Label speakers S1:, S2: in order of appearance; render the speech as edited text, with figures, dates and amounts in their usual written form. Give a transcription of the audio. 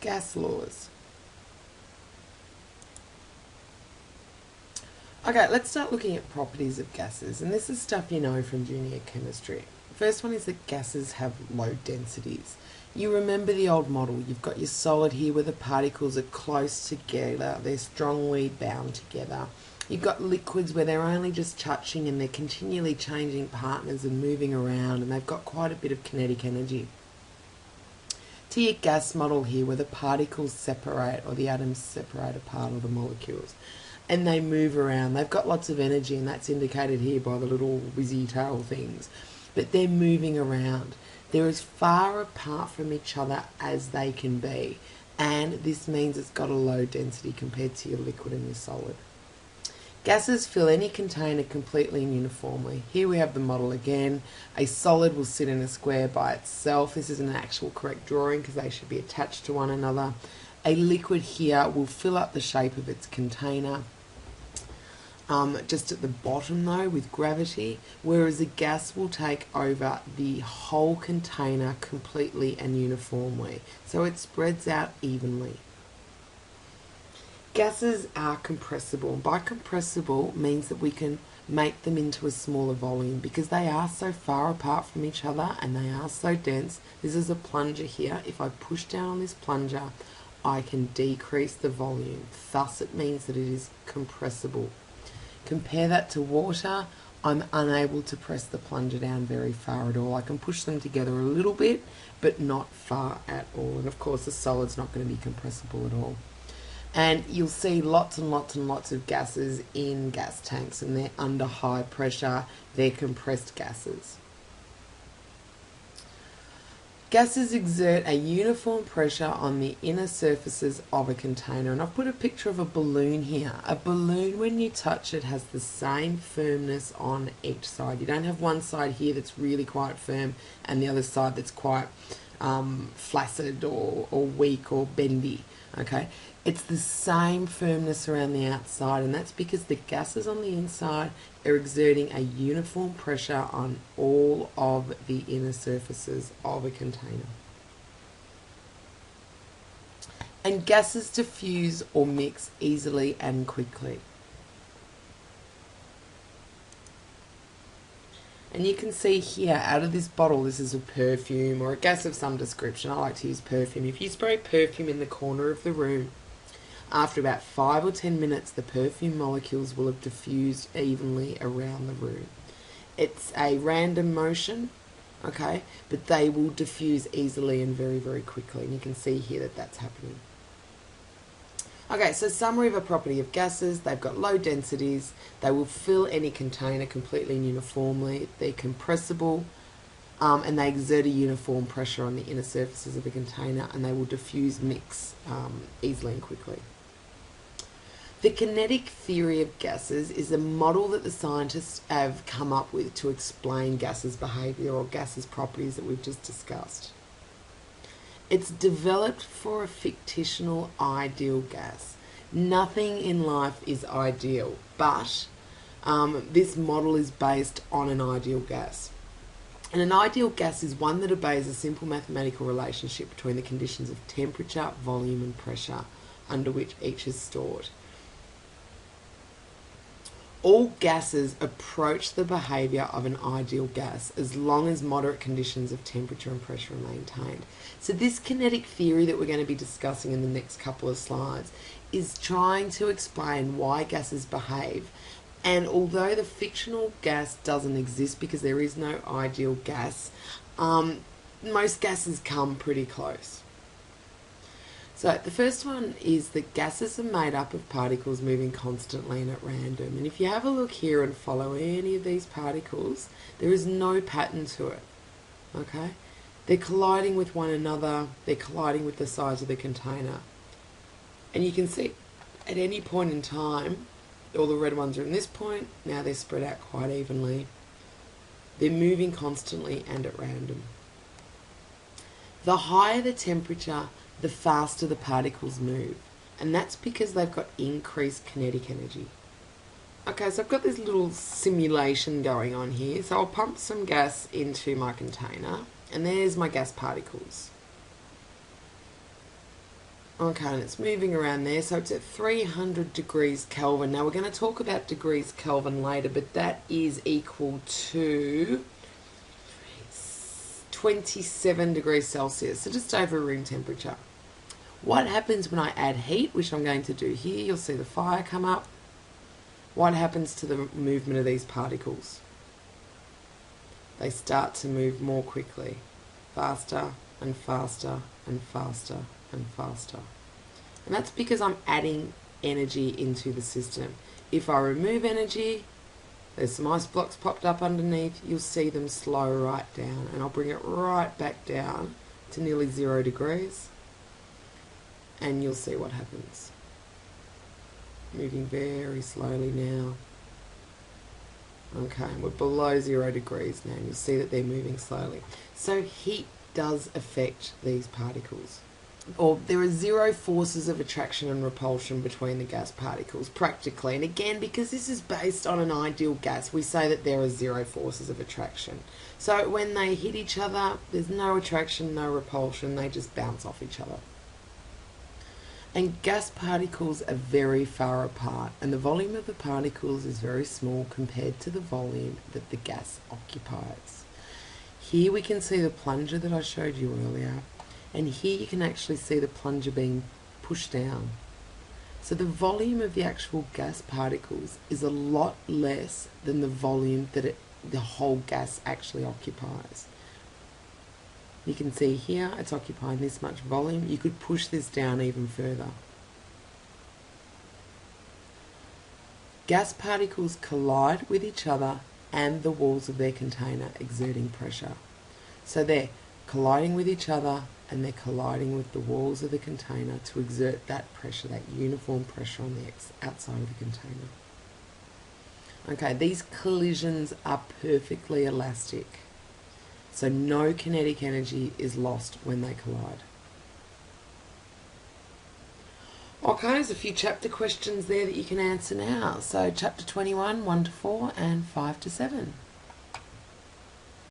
S1: gas laws. Okay, let's start looking at properties of gases, and this is stuff you know from junior chemistry. The first one is that gases have low densities. You remember the old model, you've got your solid here where the particles are close together, they're strongly bound together. You've got liquids where they're only just touching and they're continually changing partners and moving around, and they've got quite a bit of kinetic energy. To your gas model here where the particles separate, or the atoms separate apart, or the molecules, and they move around. They've got lots of energy, and that's indicated here by the little whizzy tail things. But they're moving around. They're as far apart from each other as they can be, and this means it's got a low density compared to your liquid and your solid. Gases fill any container completely and uniformly. Here we have the model again. A solid will sit in a square by itself. This isn't an actual correct drawing because they should be attached to one another. A liquid here will fill up the shape of its container, just at the bottom though with gravity, whereas a gas will take over the whole container completely and uniformly, so it spreads out evenly. Gases are compressible, and by compressible means that we can make them into a smaller volume because they are so far apart from each other and they are so dense. This is a plunger here. If I push down on this plunger, I can decrease the volume. Thus it means that it is compressible. Compare that to water. I'm unable to press the plunger down very far at all. I can push them together a little bit, but not far at all. And of course the solid's not going to be compressible at all. And you'll see lots and lots and lots of gases in gas tanks, and they're under high pressure. They're compressed gases. Gases exert a uniform pressure on the inner surfaces of a container, and I've put a picture of a balloon here. A balloon, when you touch it, has the same firmness on each side. You don't have one side here that's really quite firm and the other side that's quite flaccid or weak or bendy. Okay, it's the same firmness around the outside, and that's because the gases on the inside are exerting a uniform pressure on all of the inner surfaces of a container. And gases diffuse or mix easily and quickly. And you can see here, out of this bottle, this is a perfume or a gas of some description. I like to use perfume. If you spray perfume in the corner of the room, after about 5 or 10 minutes, the perfume molecules will have diffused evenly around the room. It's a random motion, okay, but they will diffuse easily and very, very quickly. And you can see here that that's happening. Okay, so summary of a property of gases: they've got low densities, they will fill any container completely and uniformly, they're compressible, and they exert a uniform pressure on the inner surfaces of a container, and they will diffuse, mix easily and quickly. The kinetic theory of gases is a model that the scientists have come up with to explain gases' behaviour or gases' properties that we've just discussed. It's developed for a fictional ideal gas. Nothing in life is ideal, but this model is based on an ideal gas. And an ideal gas is one that obeys a simple mathematical relationship between the conditions of temperature, volume and pressure under which each is stored. All gases approach the behaviour of an ideal gas as long as moderate conditions of temperature and pressure are maintained. So this kinetic theory that we're going to be discussing in the next couple of slides is trying to explain why gases behave. And although the fictional gas doesn't exist because there is no ideal gas, most gases come pretty close. So the first one is that gases are made up of particles moving constantly and at random. And if you have a look here and follow any of these particles, there is no pattern to it. Okay? They're colliding with one another, they're colliding with the size of the container. And you can see at any point in time, all the red ones are in this point, now they're spread out quite evenly. They're moving constantly and at random. The higher the temperature, the faster the particles move, and that's because they've got increased kinetic energy. Okay, so I've got this little simulation going on here. So I'll pump some gas into my container, and there's my gas particles. Okay, and it's moving around there, so it's at 300 degrees Kelvin. Now we're going to talk about degrees Kelvin later, but that is equal to 27 degrees Celsius, so just over room temperature. What happens when I add heat, which I'm going to do here? You'll see the fire come up. What happens to the movement of these particles? They start to move more quickly, faster and faster and faster and faster. And that's because I'm adding energy into the system. If I remove energy, there's some ice blocks popped up underneath, you'll see them slow right down, and I'll bring it right back down to nearly 0 degrees, and you'll see what happens. Moving very slowly now. Okay, we're below 0 degrees now, and you'll see that they're moving slowly. So heat does affect these particles. Or there are 0 forces of attraction and repulsion between the gas particles, practically. And again, because this is based on an ideal gas, we say that there are 0 forces of attraction. So when they hit each other, there's no attraction, no repulsion, they just bounce off each other. And gas particles are very far apart, and the volume of the particles is very small compared to the volume that the gas occupies. Here we can see the plunger that I showed you earlier. And here you can actually see the plunger being pushed down. So the volume of the actual gas particles is a lot less than the volume that the whole gas actually occupies. You can see here it's occupying this much volume. You could push this down even further. Gas particles collide with each other and the walls of their container, exerting pressure. So they're colliding with each other and they're colliding with the walls of the container to exert that pressure, that uniform pressure on the outside of the container. Okay, these collisions are perfectly elastic, so no kinetic energy is lost when they collide. Okay, there's a few chapter questions there that you can answer now. So chapter 21, 1 to 4 and 5 to 7.